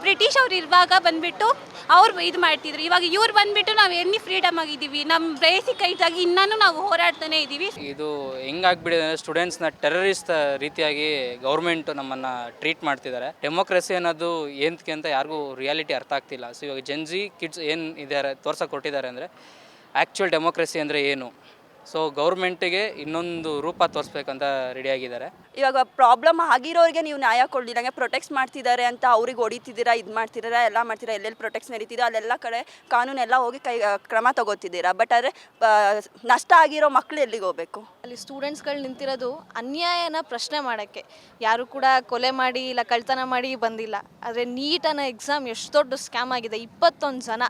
British ಅವ್ರು ಇರುವಾಗ ಬಂದುಬಿಟ್ಟು ಅವ್ರು ಇದು ಮಾಡ್ತಿದ್ರು. ಇವಾಗ ಇವ್ರು ಬಂದುಬಿಟ್ಟು ನಾವು ಎಲ್ಲಿ ಫ್ರೀಡಮ್ ಆಗಿದ್ದೀವಿ, ನಮ್ಮ ಬೇಸಿಕ್ ರೈಟ್ಸ್ ಆಗಿ ಇನ್ನೂ ನಾವು ಹೋರಾಡ್ತಾನೆ ಇದ್ದೀವಿ. ಇದು ಹೆಂಗಾಗ್ಬಿಟ್ಟಿದೆ ಅಂದರೆ ಸ್ಟೂಡೆಂಟ್ಸ್ನ ಟೆರರಿಸ್ಟ್ ರೀತಿಯಾಗಿ ಗೌರ್ಮೆಂಟ್ ನಮ್ಮನ್ನು ಟ್ರೀಟ್ ಮಾಡ್ತಿದ್ದಾರೆ. ಡೆಮೋಕ್ರಸಿ ಅನ್ನೋದು ಏನಕ್ಕೆ ಅಂತ ಯಾರಿಗೂ ರಿಯಾಲಿಟಿ ಅರ್ಥ ಆಗ್ತಿಲ್ಲ. ಸೊ ಇವಾಗ ಜೆನ್ಜಿ ಕಿಡ್ಸ್ ಏನು ಇದ್ದಾರೆ ತೋರ್ಸೋಕೆ ಕೊಟ್ಟಿದ್ದಾರೆ ಅಂದರೆ ಆ್ಯಕ್ಚುಯಲ್ ಡೆಮೋಕ್ರಸಿ ಅಂದರೆ ಏನು. ಸೊ ಗೌರ್ಮೆಂಟಿಗೆ ಇನ್ನೊಂದು ರೂಪ ತೋರಿಸ್ಬೇಕಂತ ರೆಡಿಯಾಗಿದ್ದಾರೆ. ಇವಾಗ ಪ್ರಾಬ್ಲಮ್ ಆಗಿರೋರಿಗೆ ನೀವು ನ್ಯಾಯ ಕೊಡಲಿಲ್ಲ, ಪ್ರೊಟೆಕ್ಟ್ ಮಾಡ್ತಿದ್ದಾರೆ ಅಂತ ಅವ್ರಿಗೆ ಹೊಡಿತಿದ್ದೀರಾ, ಇದು ಮಾಡ್ತಿದ್ದೀರಾ, ಎಲ್ಲ ಮಾಡ್ತೀರಾ, ಎಲ್ಲೆಲ್ಲಿ ಪ್ರೊಟೆಕ್ಟ್ಸ್ ನಡೀತಿದೆ ಅಲ್ಲೆಲ್ಲ ಕಡೆ ಕಾನೂನೆಲ್ಲ ಹೋಗಿ ಕ್ರಮ ತಗೋತಿದ್ದೀರಾ. ಬಟ್ ಆದರೆ ನಷ್ಟ ಆಗಿರೋ ಮಕ್ಕಳು ಎಲ್ಲಿಗೆ ಹೋಗಬೇಕು? ಅಲ್ಲಿ ಸ್ಟೂಡೆಂಟ್ಸ್ಗಳು ನಿಂತಿರೋದು ಅನ್ಯಾಯನ ಪ್ರಶ್ನೆ ಮಾಡೋಕ್ಕೆ. ಯಾರು ಕೂಡ ಕೊಲೆ ಮಾಡಿ ಇಲ್ಲ ಕಳ್ತನ ಮಾಡಿ ಬಂದಿಲ್ಲ. ಆದರೆ ನೀಟ್ ಅನ್ನೋ ಎಕ್ಸಾಮ್ ಎಷ್ಟು ದೊಡ್ಡ ಸ್ಕ್ಯಾಮ್ ಆಗಿದೆ. 21 ಜನ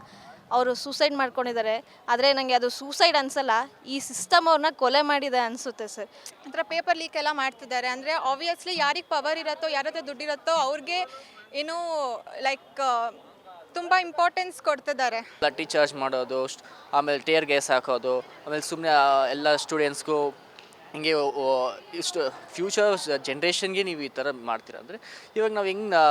ಅವರು ಸೂಸೈಡ್ ಮಾಡ್ಕೊಂಡಿದ್ದಾರೆ. ಆದರೆ ನನಗೆ ಅದು ಸೂಸೈಡ್ ಅನಿಸಲ್ಲ, ಈ ಸಿಸ್ಟಮ್ ಅವ್ರನ್ನ ಕೊಲೆ ಮಾಡಿದೆ ಅನಿಸುತ್ತೆ ಸರ್. ಒಂಥರ ಪೇಪರ್ ಲೀಕ್ ಎಲ್ಲ ಮಾಡ್ತಿದ್ದಾರೆ. ಅಂದರೆ ಆಬ್ವಿಯಸ್ಲಿ ಯಾರಿಗೆ ಪವರ್ ಇರುತ್ತೋ, ಯಾರ ಹತ್ರ ದುಡ್ಡಿರುತ್ತೋ ಅವ್ರಿಗೆ ಏನು ಲೈಕ್ ತುಂಬ ಇಂಪಾರ್ಟೆನ್ಸ್ ಕೊಡ್ತಿದ್ದಾರೆ. ಲಟ್ಟಿ ಚಾರ್ಜ್ ಮಾಡೋದು, ಆಮೇಲೆ ಟೇರ್ ಗ್ಯಾಸ್ ಹಾಕೋದು, ಆಮೇಲೆ ಸುಮ್ಮನೆ ಎಲ್ಲ ಸ್ಟೂಡೆಂಟ್ಸ್ಗೂ ಹಿಂಗೆ ಇಷ್ಟು ಫ್ಯೂಚರ್ ಜನ್ರೇಷನ್ಗೆ ನೀವು ಈ ಥರ ಮಾಡ್ತೀರಾ ಅಂದರೆ ಇವಾಗ ನಾವು ಹೆಂಗೆ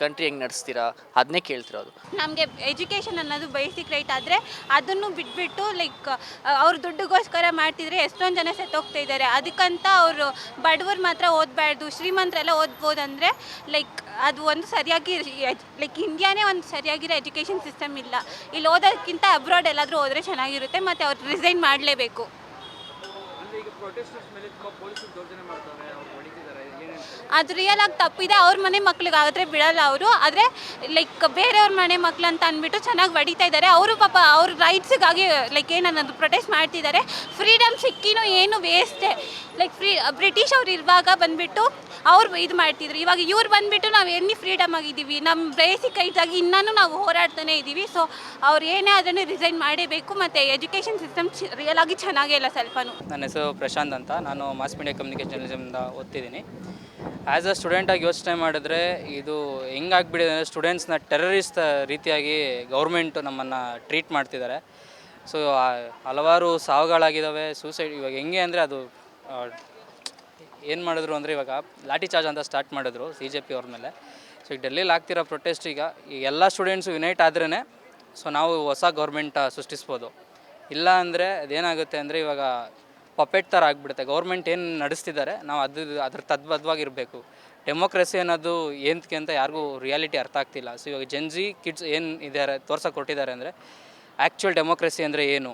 ಕಂಟ್ರಿ ಹೆಂಗೆ ನಡೆಸ್ತೀರಾ ಅದನ್ನೇ ಕೇಳ್ತಿರೋದು. ನಮಗೆ ಎಜುಕೇಷನ್ ಅನ್ನೋದು ಬೇಸಿಕ್ ರೈಟ್ ಆದರೆ ಅದನ್ನು ಬಿಟ್ಬಿಟ್ಟು ಲೈಕ್ ಅವ್ರ ದುಡ್ಡಿಗೋಸ್ಕರ ಮಾಡ್ತಿದ್ರೆ ಎಷ್ಟೊಂದು ಜನ ಸತ್ತೋಗ್ತಾ ಇದ್ದಾರೆ. ಅದಕ್ಕಂತ ಅವರು ಬಡವರು ಮಾತ್ರ ಓದಬಾರ್ದು, ಶ್ರೀಮಂತರೆಲ್ಲ ಓದ್ಬೋದಂದರೆ ಲೈಕ್ ಅದು ಒಂದು ಸರಿಯಾಗಿ ಲೈಕ್ ಇಂಡಿಯಾನೇ ಒಂದು ಸರಿಯಾಗಿರೋ ಎಜುಕೇಷನ್ ಸಿಸ್ಟಮ್ ಇಲ್ಲ. ಇಲ್ಲಿ ಓದೋದಕ್ಕಿಂತ ಅಬ್ರಾಡ್ ಎಲ್ಲಾದರೂ ಹೋದರೆ ಚೆನ್ನಾಗಿರುತ್ತೆ. ಮತ್ತು ಅವ್ರು ರಿಸೈನ್ ಮಾಡಲೇಬೇಕು. ಅದು ರಿಯಲ್ ಆಗಿ ತಪ್ಪಿದೆ. ಅವ್ರ ಮನೆ ಮಕ್ಳಿಗೆ ಆದರೆ ಬಿಡಲ್ಲ ಅವರು. ಆದರೆ ಲೈಕ್ ಬೇರೆಯವ್ರ ಮನೆ ಮಕ್ಳು ಅಂತ ಅಂದ್ಬಿಟ್ಟು ಚೆನ್ನಾಗಿ ಹೊಡಿತಾ ಇದ್ದಾರೆ. ಅವರು ಪಾಪ ಅವ್ರ ರೈಟ್ಸಿಗಾಗಿ ಲೈಕ್ ಏನನ್ನೋದು ಪ್ರೊಟೆಸ್ಟ್ ಮಾಡ್ತಿದ್ದಾರೆ. ಫ್ರೀಡಮ್ ಸಿಕ್ಕಿನೂ ಏನು ವೇಸ್ಟೇ. ಲೈಕ್ ಬ್ರಿಟಿಷ್ ಅವ್ರು ಇರುವಾಗ ಬಂದುಬಿಟ್ಟು ಅವ್ರು ಇದು ಮಾಡ್ತಿದ್ರು. ಇವಾಗ ಇವ್ರು ಬಂದುಬಿಟ್ಟು ನಾವು ಎಲ್ಲಿ ಫ್ರೀಡಮ್ ಆಗಿದ್ದೀವಿ, ನಮ್ಮ ಬೇಸಿಕ್ ರೈಟ್ಸ್ ಆಗಿ ಇನ್ನೂ ನಾವು ಹೋರಾಡ್ತಾನೆ ಇದ್ದೀವಿ. ಸೊ ಅವ್ರು ಏನೇ ಅದನ್ನು ರಿಸೈನ್ ಮಾಡಬೇಕು. ಮತ್ತು ಎಜುಕೇಷನ್ ಸಿಸ್ಟಮ್ ರಿಯಲ್ ಆಗಿ ಚೆನ್ನಾಗೇ ಇಲ್ಲ ಸ್ವಲ್ಪನೂ. ನನ್ನ ಹೆಸರು ಪ್ರಶಾಂತ್ ಅಂತ, ನಾನು ಮಾಸ್ ಮೀಡಿಯಾ ಕಮ್ಯುನಿಕೇಷನ್ ಜರ್ನಲಿಸಮ್ದ ಓದ್ತಿದ್ದೀನಿ. ಆ್ಯಸ್ ಅ ಸ್ಟೂಡೆಂಟಾಗಿ ಯೋಚನೆ ಮಾಡಿದ್ರೆ ಇದು ಹೆಂಗಾಗ್ಬಿಟ್ಟಿದೆ ಅಂದರೆ ಸ್ಟೂಡೆಂಟ್ಸ್ನ ಟೆರರಿಸ್ಟ್ ರೀತಿಯಾಗಿ ಗೌರ್ಮೆಂಟ್ ನಮ್ಮನ್ನು ಟ್ರೀಟ್ ಮಾಡ್ತಿದ್ದಾರೆ. ಸೊ ಹಲವಾರು ಸಾವುಗಳಾಗಿದ್ದಾವೆ, ಸೂಸೈಡ್. ಇವಾಗ ಹೆಂಗೆ ಅಂದರೆ ಅದು ಏನು ಮಾಡಿದ್ರು ಅಂದರೆ ಇವಾಗ ಲಾಠಿ ಚಾರ್ಜ್ ಅಂತ ಸ್ಟಾರ್ಟ್ ಮಾಡಿದ್ರು CJP ಅವ್ರ ಮೇಲೆ. ಸೊ ಈಗ ಡೆಲ್ಲಿಲಿ ಆಗ್ತಿರೋ ಪ್ರೊಟೆಸ್ಟ್ ಈಗ ಎಲ್ಲ ಸ್ಟೂಡೆಂಟ್ಸು ಯುನೈಟ್ ಆದ್ರೇ ಸೊ ನಾವು ಹೊಸ ಗೌರ್ಮೆಂಟ್ ಸೃಷ್ಟಿಸ್ಬೋದು. ಇಲ್ಲ ಅಂದರೆ ಅದೇನಾಗುತ್ತೆ ಅಂದರೆ ಇವಾಗ ಪಪೆಟ್ ಥರ ಆಗಿಬಿಡುತ್ತೆ. ಗೌರ್ಮೆಂಟ್ ಏನು ನಡೆಸ್ತಿದ್ದಾರೆ ನಾವು ಅದ್ರ ತದ್ಬದ್ಧವಾಗಿರಬೇಕು. ಡೆಮೋಕ್ರಸಿ ಅನ್ನೋದು ಏನಕ್ಕೆ ಅಂತ ಯಾರಿಗೂ ರಿಯಾಲಿಟಿ ಅರ್ಥ ಆಗ್ತಿಲ್ಲ. ಸೊ ಇವಾಗ ಜೆನ್ಜಿ ಕಿಡ್ಸ್ ಏನು ಇದ್ದಾರೆ ತೋರ್ಸೋಕೆ ಕೊಟ್ಟಿದ್ದಾರೆ ಅಂದರೆ ಆ್ಯಕ್ಚುಯಲ್ ಡೆಮೋಕ್ರಸಿ ಅಂದರೆ ಏನು.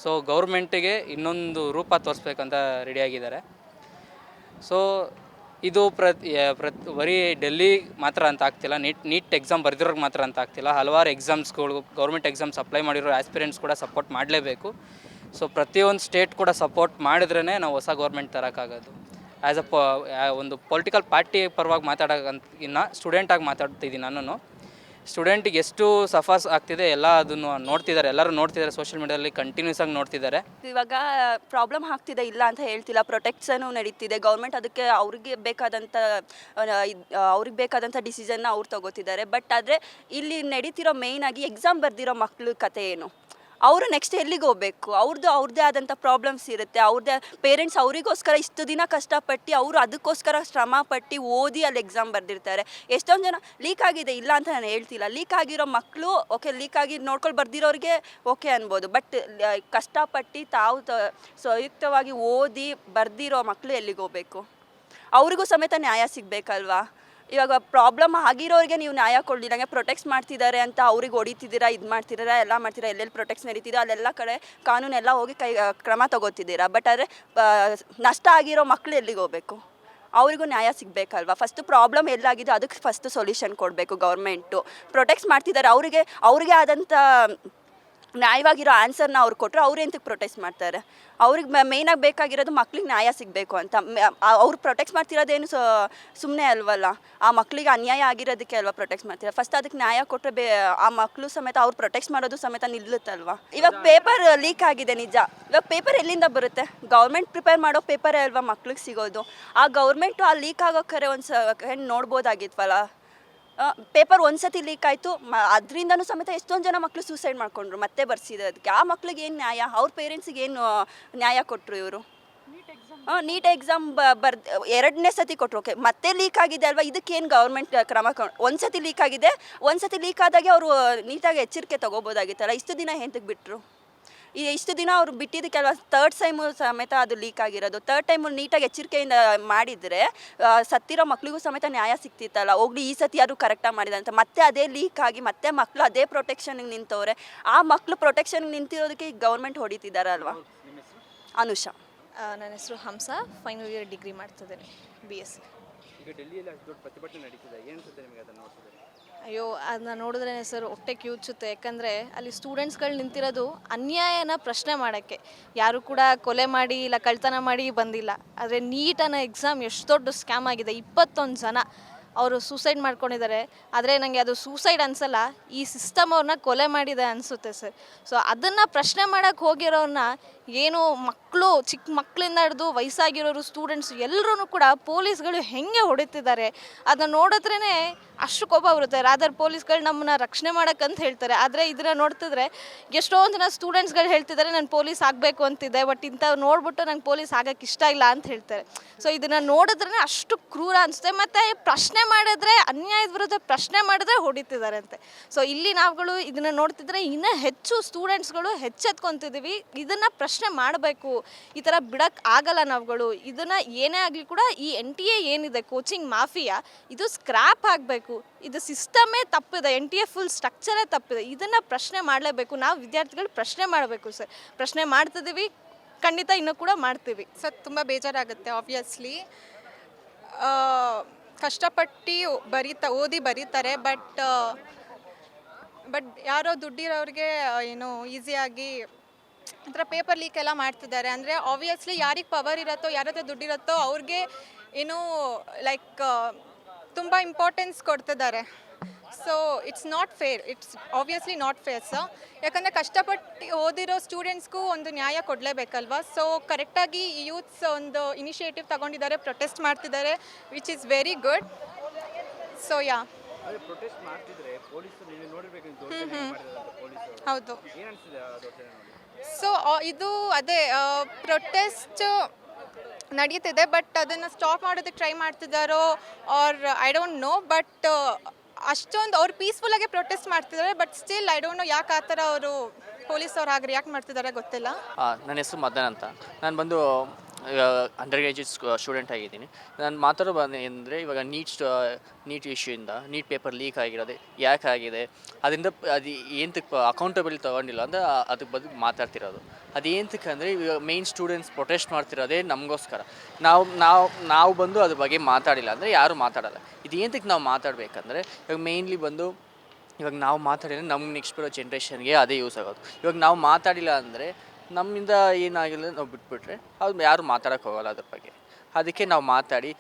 ಸೊ ಗೌರ್ಮೆಂಟಿಗೆ ಇನ್ನೊಂದು ರೂಪ ತೋರಿಸ್ಬೇಕಂತ ರೆಡಿಯಾಗಿದ್ದಾರೆ. ಸೊ ಇದು ಬರೀ ಡೆಲ್ಲಿ ಮಾತ್ರ ಅಂತ ಆಗ್ತಿಲ್ಲ, ನೀಟ್ ಎಕ್ಸಾಮ್ ಬರೆದಿರೋರಿಗೆ ಮಾತ್ರ ಅಂತ ಆಗ್ತಿಲ್ಲ. ಹಲವಾರು ಎಕ್ಸಾಮ್ಸ್ಗಳು ಗೌರ್ಮೆಂಟ್ ಎಕ್ಸಾಮ್ಸ್ ಅಪ್ಲೈ ಮಾಡಿರೋ ಆಸ್ಪಿರೆಂಟ್ಸ್ ಕೂಡ ಸಪೋರ್ಟ್ ಮಾಡಲೇಬೇಕು. ಸೊ ಪ್ರತಿಯೊಂದು ಸ್ಟೇಟ್ ಕೂಡ ಸಪೋರ್ಟ್ ಮಾಡಿದ್ರೇ ನಾವು ಹೊಸ ಗೌರ್ಮೆಂಟ್ ತರೋಕ್ಕಾಗೋದು. ಆ್ಯಸ್ ಒಂದು ಪೊಲಿಟಿಕಲ್ ಪಾರ್ಟಿ ಪರವಾಗಿ ಮಾತಾಡೋಕ್ಕಿಂತ ಸ್ಟೂಡೆಂಟಾಗಿ ಮಾತಾಡ್ತಿದ್ದೀನಿ. ನಾನು ಸ್ಟೂಡೆಂಟಿಗೆ ಎಷ್ಟು ಸಫರ್ಸ್ ಆಗ್ತಿದೆ ಎಲ್ಲ ಅದನ್ನು ನೋಡ್ತಿದ್ದಾರೆ, ಎಲ್ಲರೂ ನೋಡ್ತಿದ್ದಾರೆ. ಸೋಷಿಯಲ್ ಮೀಡಿಯಾದಲ್ಲಿ ಕಂಟಿನ್ಯೂಸ್ ಆಗಿ ನೋಡ್ತಿದ್ದಾರೆ. ಇವಾಗ ಪ್ರಾಬ್ಲಮ್ ಆಗ್ತಿದೆ, ಇಲ್ಲ ಅಂತ ಹೇಳ್ತಿಲ್ಲ. ಪ್ರೊಟೆಕ್ಷನು ನಡೀತಿದೆ. ಗೌರ್ಮೆಂಟ್ ಅದಕ್ಕೆ ಅವ್ರಿಗೆ ಬೇಕಾದಂಥ ಡಿಸಿಷನ್ನ ಅವ್ರು ತಗೋತಿದ್ದಾರೆ. ಬಟ್ ಆದರೆ ಇಲ್ಲಿ ನಡೀತಿರೋ ಮೇಯ್ನಾಗಿ ಎಕ್ಸಾಮ್ ಬರ್ದಿರೋ ಮಕ್ಳ ಕತೆ ಏನು? ಅವರು ನೆಕ್ಸ್ಟ್ ಎಲ್ಲಿಗೆ ಹೋಗಬೇಕು? ಅವ್ರದ್ದೇ ಆದಂಥ ಪ್ರಾಬ್ಲಮ್ಸ್ ಇರುತ್ತೆ. ಅವ್ರದ್ದೇ ಪೇರೆಂಟ್ಸ್ ಅವರಿಗೋಸ್ಕರ ಇಷ್ಟು ದಿನ ಕಷ್ಟಪಟ್ಟು ಅವರು ಅದಕ್ಕೋಸ್ಕರ ಶ್ರಮ ಪಟ್ಟು ಓದಿ ಅಲ್ಲಿ ಎಕ್ಸಾಮ್ ಬರೆದಿರ್ತಾರೆ. ಎಷ್ಟೊಂದು ಜನ ಲೀಕ್ ಆಗಿದೆ, ಇಲ್ಲ ಅಂತ ನಾನು ಹೇಳ್ತಿಲ್ಲ. ಲೀಕ್ ಆಗಿರೋ ಮಕ್ಕಳು ಓಕೆ, ಲೀಕ್ ಆಗಿ ನೋಡ್ಕೊಂಡು ಬರ್ದಿರೋರಿಗೆ ಓಕೆ ಅನ್ಬೋದು. ಬಟ್ ಕಷ್ಟಪಟ್ಟು ತಾವು ಸಂಯುಕ್ತವಾಗಿ ಓದಿ ಬರ್ದಿರೋ ಮಕ್ಕಳು ಎಲ್ಲಿಗೆ ಹೋಗಬೇಕು? ಅವ್ರಿಗೂ ಸಮೇತ ನ್ಯಾಯ ಸಿಗಬೇಕಲ್ವಾ? ಇವಾಗ ಪ್ರಾಬ್ಲಮ್ ಆಗಿರೋರಿಗೆ ನೀವು ನ್ಯಾಯ ಕೊಡಲಿಲ್ಲ, ಪ್ರೊಟೆಕ್ಟ್ ಮಾಡ್ತಿದ್ದಾರೆ ಅಂತ ಅವ್ರಿಗೆ ಹೊಡಿತಿದ್ದೀರಾ, ಇದು ಮಾಡ್ತಿದ್ದೀರಾ, ಎಲ್ಲ ಮಾಡ್ತೀರಾ, ಎಲ್ಲೆಲ್ಲಿ ಪ್ರೊಟೆಕ್ಟ್ಸ್ ನಡೀತಿದೆ ಅಲ್ಲೆಲ್ಲ ಕಡೆ ಕಾನೂನೆಲ್ಲ ಹೋಗಿ ಕ್ರಮ ತಗೋತಿದ್ದೀರಾ. ಬಟ್ ಆದರೆ ನಷ್ಟ ಆಗಿರೋ ಮಕ್ಕಳು ಎಲ್ಲಿಗೆ ಹೋಗಬೇಕು? ಅವರಿಗೂ ನ್ಯಾಯ ಸಿಗಬೇಕಲ್ವಾ? ಫಸ್ಟು ಪ್ರಾಬ್ಲಮ್ ಎಲ್ಲಾಗಿದೆ ಅದಕ್ಕೆ ಫಸ್ಟು ಸೊಲ್ಯೂಷನ್ ಕೊಡಬೇಕು ಗೌರ್ಮೆಂಟು. ಪ್ರೊಟೆಕ್ಟ್ ಮಾಡ್ತಿದ್ದಾರೆ, ಅವ್ರಿಗೆ ಆದಂಥ ನ್ಯಾಯವಾಗಿರೋ ಆನ್ಸರ್ನ ಅವ್ರು ಕೊಟ್ಟರೆ ಅವ್ರು ಎಂತಕ್ಕೆ ಪ್ರೊಟೆಸ್ಟ್ ಮಾಡ್ತಾರೆ? ಅವ್ರಿಗೆ ಮೇಯ್ನಾಗಿ ಬೇಕಾಗಿರೋದು ಮಕ್ಳಿಗೆ ನ್ಯಾಯ ಸಿಗಬೇಕು ಅಂತ. ಅವ್ರು ಪ್ರೊಟೆಕ್ಟ್ ಮಾಡ್ತಿರೋದೇನು ಸುಮ್ಮನೆ ಅಲ್ವಲ್ಲ, ಆ ಮಕ್ಕಳಿಗೆ ಅನ್ಯಾಯ ಆಗಿರೋದಕ್ಕೆ ಅಲ್ವಾ ಪ್ರೊಟೆಕ್ಟ್ ಮಾಡ್ತಾರೆ. ಫಸ್ಟ್ ಅದಕ್ಕೆ ನ್ಯಾಯ ಕೊಟ್ಟರೆ ಆ ಮಕ್ಕಳು ಸಮೇತ ಅವ್ರು ಪ್ರೊಟೆಕ್ಟ್ ಮಾಡೋದು ಸಮೇತ ನಿಲ್ಲುತ್ತಲ್ವಾ? ಇವಾಗ ಪೇಪರ್ ಲೀಕ್ ಆಗಿದೆ ನಿಜ. ಇವಾಗ ಪೇಪರ್ ಎಲ್ಲಿಂದ ಬರುತ್ತೆ? ಗೌರ್ಮೆಂಟ್ ಪ್ರಿಪೇರ್ ಮಾಡೋ ಪೇಪರೇ ಅಲ್ವಾ ಮಕ್ಳಿಗೆ ಸಿಗೋದು. ಆ ಗೌರ್ಮೆಂಟು ಆ ಲೀಕ್ ಆಗೋಕ್ಕಾರೆ ಒಂದು ಹೆಣ್ಣು ನೋಡ್ಬೋದಾಗಿತ್ವಲ್ಲ. ಪೇಪರ್ ಒಂದು ಸತಿ ಲೀಕ್ ಆಯಿತು, ಅದರಿಂದನೂ ಸಮೇತ ಎಷ್ಟೊಂದು ಜನ ಮಕ್ಕಳು ಸೂಸೈಡ್ ಮಾಡ್ಕೊಂಡ್ರು ಮತ್ತೆ ಬರ್ಸಿದ್ದು. ಅದಕ್ಕೆ ಆ ಮಕ್ಳಿಗೆ ಏನು ನ್ಯಾಯ? ಅವ್ರ ಪೇರೆಂಟ್ಸಿಗೆ ಏನು ನ್ಯಾಯ ಕೊಟ್ಟರು ಇವರು? ನೀಟ್ ಎಕ್ಸಾಮ್ ಎರಡನೇ ಸತಿ ಕೊಟ್ಟರು. ಓಕೆ, ಮತ್ತೆ ಲೀಕ್ ಆಗಿದೆ ಅಲ್ವಾ, ಇದಕ್ಕೇನು ಗೌರ್ಮೆಂಟ್ ಕ್ರಮ ಒಂದು ಸತಿ ಲೀಕ್ ಆಗಿದೆ, ಒಂದು ಸತಿ ಲೀಕ್ ಆದಾಗೆ ಅವರು ನೀಟಾಗಿ ಎಚ್ಚರಿಕೆ ತೊಗೋಬೋದಾಗಿತ್ತಲ್ಲ, ಇಷ್ಟು ದಿನ ಎಂತಕ್ಕೆ ಬಿಟ್ಟರು? ಇಷ್ಟು ದಿನ ಅವ್ರು ಬಿಟ್ಟಿದ್ದಕ್ಕೆಲ್ವ ಥರ್ಡ್ ಟೈಮು ಸಮೇತ ಅದು ಲೀಕ್ ಆಗಿರೋದು. ಥರ್ಡ್ ಟೈಮು ನೀಟಾಗಿ ಎಚ್ಚರಿಕೆಯಿಂದ ಮಾಡಿದರೆ ಸತ್ತಿರೋ ಮಕ್ಳಿಗೂ ಸಮೇತ ನ್ಯಾಯ ಸಿಗ್ತಿತ್ತಲ್ಲ. ಹೋಗ್ಲಿ ಈ ಸತಿ ಯಾರು ಕರೆಕ್ಟಾಗಿ ಮಾಡಿದೆ ಅಂತ, ಮತ್ತೆ ಅದೇ ಲೀಕ್ ಆಗಿ ಮತ್ತೆ ಮಕ್ಕಳು ಅದೇ ಪ್ರೊಟೆಕ್ಷನ್ಗೆ ನಿಂತವ್ರೆ. ಆ ಮಕ್ಕಳು ಪ್ರೊಟೆಕ್ಷನ್ಗೆ ನಿಂತಿರೋದಕ್ಕೆ ಈಗ ಗೌರ್ಮೆಂಟ್ ಹೊಡಿತಿದ್ದಾರಲ್ವಾ. ಅನುಷಾ. ನನ್ನ ಹೆಸರು ಹಂಸ, ಫೈನಲ್ ಇಯರ್ ಡಿಗ್ರಿ ಮಾಡ್ತಿದ್ದೇನೆ, BSc. ಈಗ ಡೆಲ್ಲಿಯಲ್ಲಿ ಅಷ್ಟು ದೊಡ್ಡ ಪ್ರತಿಭಟನೆ ನಡೀತಿದೆ, ಏನು ಅನ್ಸುತ್ತೆ ನಿಮಗೆ ಅದನ್ನು ನೋಡ್ತಿದ್ರೆ? ಅಯ್ಯೋ, ಅದನ್ನ ನೋಡಿದ್ರೆ ಸರ್ ಹೊಟ್ಟೆ ಕಿವುಚುತ್ತೆ. ಯಾಕಂದರೆ ಅಲ್ಲಿ ಸ್ಟೂಡೆಂಟ್ಸ್ಗಳು ನಿಂತಿರೋದು ಅನ್ಯಾಯನ ಪ್ರಶ್ನೆ ಮಾಡೋಕ್ಕೆ. ಯಾರು ಕೂಡ ಕೊಲೆ ಮಾಡಿ ಇಲ್ಲ ಕಳ್ತನ ಮಾಡಿ ಬಂದಿಲ್ಲ. ಆದರೆ ನೀಟ್ ಅನ್ನೋ ಎಕ್ಸಾಮ್ ಎಷ್ಟು ದೊಡ್ಡ ಸ್ಕ್ಯಾಮ್ ಆಗಿದೆ. 21 ಜನ ಅವರು ಸೂಸೈಡ್ ಮಾಡ್ಕೊಂಡಿದ್ದಾರೆ. ಆದರೆ ನನಗೆ ಅದು ಸೂಸೈಡ್ ಅನಿಸಲ್ಲ, ಈ ಸಿಸ್ಟಮ್ ಅವ್ರನ್ನ ಕೊಲೆ ಮಾಡಿದೆ ಅನಿಸುತ್ತೆ ಸರ್. ಸೊ ಅದನ್ನು ಪ್ರಶ್ನೆ ಮಾಡೋಕ್ಕೆ ಹೋಗಿರೋರನ್ನ ಏನು ಮಕ್ಕಳು, ಚಿಕ್ಕ ಮಕ್ಕಳಿಂದ ಹಿಡಿದು ವಯಸ್ಸಾಗಿರೋರು, ಸ್ಟೂಡೆಂಟ್ಸ್ ಎಲ್ಲರೂ ಕೂಡ ಪೊಲೀಸ್ಗಳು ಹೆಂಗೆ ಹೊಡಿತಿದ್ದಾರೆ ಅದನ್ನ ನೋಡಿದ್ರೇ ಅಷ್ಟು ಕೋಪ ಬರುತ್ತೆ. ರಾದರ್ ಪೊಲೀಸ್ಗಳು ನಮ್ಮನ್ನ ರಕ್ಷಣೆ ಮಾಡೋಕ್ಕಂತ ಹೇಳ್ತಾರೆ. ಆದರೆ ಇದನ್ನು ನೋಡ್ತಿದ್ರೆ ಎಷ್ಟೊಂದು ಜನ ಸ್ಟೂಡೆಂಟ್ಸ್ಗಳು ಹೇಳ್ತಿದ್ದಾರೆ ನಾನು ಪೊಲೀಸ್ ಆಗಬೇಕು ಅಂತಿದ್ದೆ, ಬಟ್ ಇಂಥವು ನೋಡ್ಬಿಟ್ಟು ನಂಗೆ ಪೊಲೀಸ್ ಆಗೋಕ್ಕೆ ಇಷ್ಟ ಇಲ್ಲ ಅಂತ ಹೇಳ್ತಾರೆ. ಸೊ ಇದನ್ನು ನೋಡಿದ್ರೇ ಅಷ್ಟು ಕ್ರೂರ ಅನಿಸುತ್ತೆ. ಮತ್ತು ಪ್ರಶ್ನೆ ಮಾಡಿದ್ರೆ, ಅನ್ಯಾಯದ ವಿರುದ್ಧ ಪ್ರಶ್ನೆ ಮಾಡಿದ್ರೆ ಹೊಡಿತಿದ್ದಾರೆ ಅಂತೆ. ಸೊ ಇಲ್ಲಿ ನಾವುಗಳು ಇದನ್ನು ನೋಡ್ತಿದ್ರೆ ಇನ್ನೂ ಹೆಚ್ಚು ಸ್ಟೂಡೆಂಟ್ಸ್ಗಳು ಹೆಚ್ಚೆತ್ಕೊತಿದ್ದೀವಿ. ಇದನ್ನು ಪ್ರಶ್ನೆ ಮಾಡಬೇಕು, ಈ ಥರ ಬಿಡೋಕ್ಕೆ ಆಗಲ್ಲ ನಾವುಗಳು. ಇದನ್ನು ಏನೇ ಆಗಲಿ ಕೂಡ ಈ NTA ಏನಿದೆ ಕೋಚಿಂಗ್ ಮಾಫಿಯಾ, ಇದು ಸ್ಕ್ರ್ಯಾಪ್ ಆಗಬೇಕು. ಇದು ಸಿಸ್ಟಮೇ ತಪ್ಪಿದೆ, NTA ಫುಲ್ ಸ್ಟ್ರಕ್ಚರೇ ತಪ್ಪಿದೆ. ಇದನ್ನು ಪ್ರಶ್ನೆ ಮಾಡಲೇಬೇಕು. ನಾವು ವಿದ್ಯಾರ್ಥಿಗಳು ಪ್ರಶ್ನೆ ಮಾಡಬೇಕು ಸರ್. ಪ್ರಶ್ನೆ ಮಾಡ್ತಿದ್ದೀವಿ, ಖಂಡಿತ ಇನ್ನೂ ಕೂಡ ಮಾಡ್ತೀವಿ. ಸರ್ ತುಂಬ ಬೇಜಾರಾಗುತ್ತೆ. ಆಬ್ವಿಯಸ್ಲಿ ಕಷ್ಟಪಟ್ಟು ಓದಿ ಬರೀತಾರೆ, ಬಟ್ ಯಾರೋ ದುಡ್ಡಿರೋರಿಗೆ ಏನು ಈಸಿಯಾಗಿ ಈ ಥರ ಪೇಪರ್ ಲೀಕ್ ಎಲ್ಲ ಮಾಡ್ತಿದ್ದಾರೆ. ಅಂದರೆ ಆಬ್ವಿಯಸ್ಲಿ ಯಾರಿಗೆ ಪವರ್ ಇರುತ್ತೋ, ಯಾರ ಹತ್ರ ದುಡ್ಡಿರುತ್ತೋ ಅವ್ರಿಗೆ ಏನು ಲೈಕ್ ತುಂಬ ಇಂಪಾರ್ಟೆನ್ಸ್ ಕೊಡ್ತಿದ್ದಾರೆ. So it's not fair, it's obviously not fair sir. ಯಾಕಂದರೆ ಕಷ್ಟಪಟ್ಟು ಓದಿರೋ ಸ್ಟೂಡೆಂಟ್ಸ್ಗೂ ಒಂದು ನ್ಯಾಯ ಕೊಡಲೇಬೇಕಲ್ವ. ಸೊ ಕರೆಕ್ಟಾಗಿ ಈ ಯೂತ್ಸ್ ಒಂದು ಇನಿಷಿಯೇಟಿವ್ ತಗೊಂಡಿದ್ದಾರೆ, ಪ್ರೊಟೆಸ್ಟ್ ಮಾಡ್ತಿದ್ದಾರೆ, which is very good. So yeah, protest ಮಾಡ್ತಿದ್ರೆ ಪೊಲೀಸರು ನೀವು ನೋಡಿರ್ಬೇಕು, ಹೌದು. ಏನು ಅನಿಸಿದೆ ಆ ದೊಡ್ಡ? ಸೊ ಇದು ಅದೇ ಪ್ರೊಟೆಸ್ಟ್ ನಡೀತಿದೆ, ಬಟ್ ಅದನ್ನು ಸ್ಟಾಪ್ ಮಾಡೋದಕ್ಕೆ ಟ್ರೈ ಮಾಡ್ತಿದ್ದಾರೋ or I don't know. But ಅಷ್ಟೊಂದು ಅವ್ರು ಪೀಸ್ಫುಲ್ಲಾಗಿ ಪ್ರೊಟೆಸ್ಟ್ ಮಾಡ್ತಿದ್ದಾರೆ, but still I don't know ಯಾಕೆ ಆ ಥರ ಅವರು ಪೊಲೀಸವ್ರು ಹಾಗೆ ರಿಯಾಕ್ಟ್ ಮಾಡ್ತಿದ್ದಾರೆ ಗೊತ್ತಿಲ್ಲ. ನನ್ನ ಹೆಸರು ಮದನ್ ಅಂತ. ನಾನು ಬಂದು ಅಂಡರ್ ಗ್ರ್ಯಾಜುಯೇಟ್ ಸ್ಟೂಡೆಂಟ್ ಆಗಿದ್ದೀನಿ. ನಾನು ಮಾತಾಡೋ ಅಂದರೆ ಇವಾಗ ನೀಟ್ ಇಶ್ಯೂಯಿಂದ ನೀಟ್ ಪೇಪರ್ ಲೀಕ್ ಆಗಿರೋದು ಯಾಕೆ ಆಗಿದೆ, ಅದರಿಂದ ಅದು ಏನಕ್ಕೆ ಅಕೌಂಟಬಿಲಿಟಿ ತೊಗೊಂಡಿಲ್ಲ ಅಂದರೆ ಅದಕ್ಕೆ ಬಗ್ಗೆ ಮಾತಾಡ್ತಿರೋದು. ಅದು ಏನಕ್ಕೆ ಅಂದರೆ ಇವಾಗ ಮೇಯ್ನ್ ಸ್ಟೂಡೆಂಟ್ಸ್ ಪ್ರೊಟೆಸ್ಟ್ ಮಾಡ್ತಿರೋದೇ ನಮಗೋಸ್ಕರ. ನಾವು ಬಂದು ಅದ್ರ ಬಗ್ಗೆ ಮಾತಾಡಿಲ್ಲ ಅಂದರೆ ಯಾರೂ ಮಾತಾಡೋಲ್ಲ. ಇದು ಏನಕ್ಕೆ ನಾವು ಮಾತಾಡಬೇಕಂದ್ರೆ ಇವಾಗ ಮೇಯ್ನ್ಲಿ ಬಂದು ಇವಾಗ ನಾವು ಮಾತಾಡಿದ್ರೆ ನಮ್ಗೆ ನೆಕ್ಸ್ಟ್ ಬರೋ ಜನ್ರೇಷನ್ಗೆ ಅದೇ ಯೂಸ್ ಆಗೋದು. ಇವಾಗ ನಾವು ಮಾತಾಡಿಲ್ಲ ಅಂದರೆ ನಮ್ಮಿಂದ ಏನಾಗಿಲ್ಲ ನಾವು ಬಿಟ್ಬಿಟ್ರೆ ಅದು ಯಾರು ಮಾತಾಡೋಕ್ಕೆ ಹೋಗೋಲ್ಲ ಅದ್ರ ಬಗ್ಗೆ. ಅದಕ್ಕೆ ನಾವು ಮಾತಾಡಿ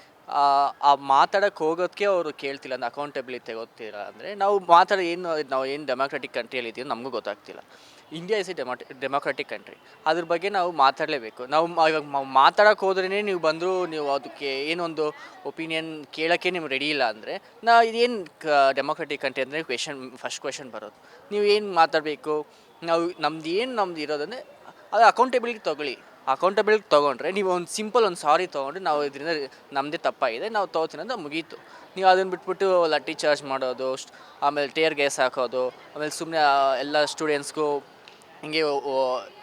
ಆ ಮಾತಾಡೋಕ್ಕೆ ಹೋಗೋದಕ್ಕೆ ಅವರು ಕೇಳ್ತಿಲ್ಲ ಅಂದರೆ ಅಕೌಂಟಬಿಲಿಟಿ ಗೊತ್ತಿಲ್ಲ ಅಂದರೆ ನಾವು ಏನು ಡೆಮೋಕ್ರೆಟಿಕ್ ಕಂಟ್ರಿಯಲ್ಲಿ ಇದ್ದೀವಿ ನಮಗೂ ಗೊತ್ತಾಗ್ತಿಲ್ಲ. India is A democratic country, ಅದ್ರ ಬಗ್ಗೆ ನಾವು ಮಾತಾಡಲೇಬೇಕು. ಇವಾಗ ಮಾತಾಡೋಕ್ಕೆ ಹೋದ್ರೇ ನೀವು ಬಂದರೂ ನೀವು ಅದಕ್ಕೆ ಏನೊಂದು ಒಪಿನಿಯನ್ ಕೇಳೋಕ್ಕೆ ನೀವು ರೆಡಿ ಇಲ್ಲ ಅಂದರೆ ಇದೇನು ಡೆಮೋಕ್ರೆಟಿಕ್ ಕಂಟ್ರಿ ಅಂದರೆ ಫಸ್ಟ್ ಕ್ವೆಶನ್ ಬರೋದು. ನೀವು ಏನು ಮಾತಾಡಬೇಕು, ನಮ್ದು ಇರೋದಂದರೆ ಅದು ಅಕೌಂಟಬಿಲಿಟಿ ತೊಗೊಂಡ್ರೆ ನೀವು ಒಂದು ಸಿಂಪಲ್ ಒಂದು ಸಾರಿ ತೊಗೊಂಡ್ರೆ ನಾವು ಇದರಿಂದ ನಮ್ಮದೇ ತಪ್ಪಾಗಿದೆ ನಾವು ತೊಗೋತೀನಿ ಅಂತ ಮುಗೀತು. ನೀವು ಅದನ್ನು ಬಿಟ್ಬಿಟ್ಟು ಲಟ್ಟಿ ಚಾರ್ಜ್ ಮಾಡೋದು, ಆಮೇಲೆ ಟೇರ್ ಗ್ಯಾಸ್ ಹಾಕೋದು, ಆಮೇಲೆ ಸುಮ್ಮನೆ ಎಲ್ಲ ಸ್ಟೂಡೆಂಟ್ಸ್ಗೂ ಹಿಂಗೆ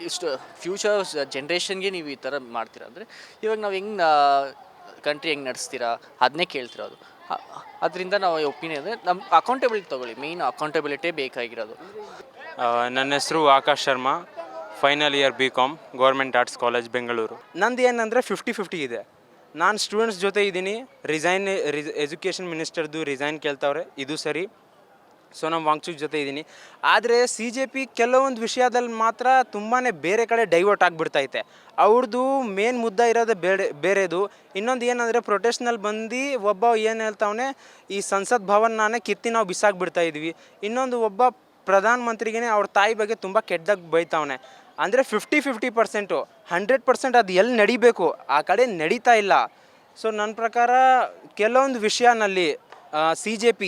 ಇಷ್ಟು ಫ್ಯೂಚರ್ ಜನ್ರೇಷನ್ಗೆ ನೀವು ಈ ಥರ ಮಾಡ್ತೀರಾ ಅಂದರೆ ಇವಾಗ ನಾವು ಕಂಟ್ರಿ ಹೆಂಗೆ ನಡೆಸ್ತೀರಾ ಅದನ್ನೇ ಕೇಳ್ತಿರೋದು. ಅದರಿಂದ ನಾವು ಒಪಿನಿಯನ್ ಅಂದರೆ ನಮ್ಮ ಅಕೌಂಟಬಿಲಿಟಿ ತೊಗೊಳ್ಳಿ, ಮೇಯ್ನ್ ಅಕೌಂಟಬಿಲಿಟಿ ಬೇಕಾಗಿರೋದು. ನನ್ನ ಹೆಸರು Akash Sharma, final year BCom, government arts college Bengaluru. ನಂದು ಏನಂದರೆ 50-50 ಇದೆ. ನಾನು ಸ್ಟೂಡೆಂಟ್ಸ್ ಜೊತೆ ಇದ್ದೀನಿ. ಎಜುಕೇಷನ್ ಮಿನಿಸ್ಟರ್ದು ರಿಸೈನ್ ಕೇಳ್ತಾವ್ರೆ, ಇದು ಸರಿ. ಸೋನಮ್ ವಾಂಗ್ಚುಕ್ ಜೊತೆ ಇದ್ದೀನಿ. ಆದರೆ CJP ಕೆಲವೊಂದು ವಿಷಯದಲ್ಲಿ ಮಾತ್ರ ತುಂಬಾ ಬೇರೆ ಕಡೆ ಡೈವರ್ಟ್ ಆಗಿಬಿಡ್ತೈತೆ. ಅವ್ರದ್ದು ಮೇನ್ ಮುದ್ದೆ ಇರೋದೇ ಬೇರೆದು. ಇನ್ನೊಂದು ಏನಂದರೆ ಪ್ರೊಟೆಸ್ಟ್ನಲ್ಲಿ ಬಂದು ಒಬ್ಬ ಏನು ಹೇಳ್ತಾವನೆ, ಈ ಸಂಸತ್ ಭವನನೇ ಕಿತ್ತಿ ನಾವು ಬಿಸಾಕ್ಬಿಡ್ತಾ ಇದ್ವಿ. ಇನ್ನೊಂದು ಒಬ್ಬ ಪ್ರಧಾನಮಂತ್ರಿಗೇ ಅವ್ರ ತಾಯಿ ಬಗ್ಗೆ ತುಂಬ ಕೆಟ್ಟದಾಗಿ ಬೈತಾವನೆ. ಅಂದರೆ 50-50%, 100% ಅದು ಎಲ್ಲಿ ನಡಿಬೇಕು ಆ ಕಡೆ ನಡೀತಾ ಇಲ್ಲ. ಸೊ ನನ್ನ ಪ್ರಕಾರ ಕೆಲವೊಂದು ವಿಷಯನಲ್ಲಿ CJP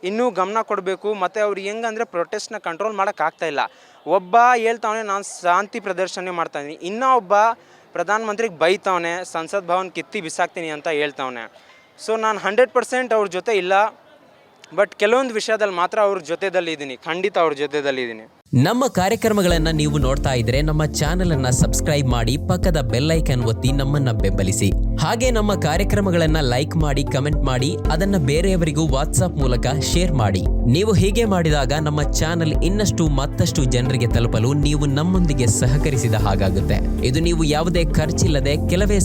ಇನ್ನೂ ಗಮನ ಕೊಡಬೇಕು. ಮತ್ತು ಅವ್ರು ಹೆಂಗಂದರೆ ಪ್ರೊಟೆಸ್ಟ್ನ ಕಂಟ್ರೋಲ್ ಮಾಡೋಕ್ಕಾಗ್ತಾಯಿಲ್ಲ. ಒಬ್ಬ ಹೇಳ್ತಾವನೆ ನಾನು ಶಾಂತಿ ಪ್ರದರ್ಶನ ಮಾಡ್ತಾಯಿದ್ದೀನಿ, ಇನ್ನೂ ಒಬ್ಬ ಪ್ರಧಾನಮಂತ್ರಿಗೆ ಬೈತವನೆ, ಸಂಸತ್ ಭವನ್ ಕಿತ್ತಿ ಬಿಸಾಕ್ತೀನಿ ಅಂತ ಹೇಳ್ತವನೆ. ಸೊ ನಾನು 100% ಅವ್ರ ಜೊತೆ ಇಲ್ಲ, ಬಟ್ ಕೆಲವೊಂದು ವಿಷಯದಲ್ಲಿ ಮಾತ್ರ ಅವ್ರ ಜೊತೆದಲ್ಲಿದ್ದೀನಿ, ಖಂಡಿತ ಅವ್ರ ಜೊತೆದಲ್ಲಿದ್ದೀನಿ. ನಮ್ಮ ಕಾರ್ಯಕ್ರಮಗಳನ್ನು ನೀವು ನೋಡ್ತಾ ಇದ್ರೆ ನಮ್ಮ ಚಾನೆಲ್ ಅನ್ನ ಸಬ್ಸ್ಕ್ರೈಬ್ ಮಾಡಿ, ಪಕ್ಕದ ಬೆಲ್ ಐಕನ್ ಒತ್ತಿ ನಮ್ಮನ್ನ ಬೆಂಬಲಿಸಿ. ಹಾಗೆ ನಮ್ಮ ಕಾರ್ಯಕ್ರಮಗಳನ್ನ ಲೈಕ್ ಮಾಡಿ, ಕಮೆಂಟ್ ಮಾಡಿ, ಅದನ್ನ ಬೇರೆಯವರಿಗೂ ವಾಟ್ಸ್ಆಪ್ ಮೂಲಕ ಶೇರ್ ಮಾಡಿ. ನೀವು ಹೀಗೆ ಮಾಡಿದಾಗ ನಮ್ಮ ಚಾನೆಲ್ ಇನ್ನಷ್ಟು ಮತ್ತಷ್ಟು ಜನರಿಗೆ ತಲುಪಲು ನೀವು ನಮ್ಮೊಂದಿಗೆ ಸಹಕರಿಸಿದ ಹಾಗಾಗುತ್ತೆ. ಇದು ನೀವು ಯಾವುದೇ ಖರ್ಚಿಲ್ಲದೆ ಕೆಲವೇ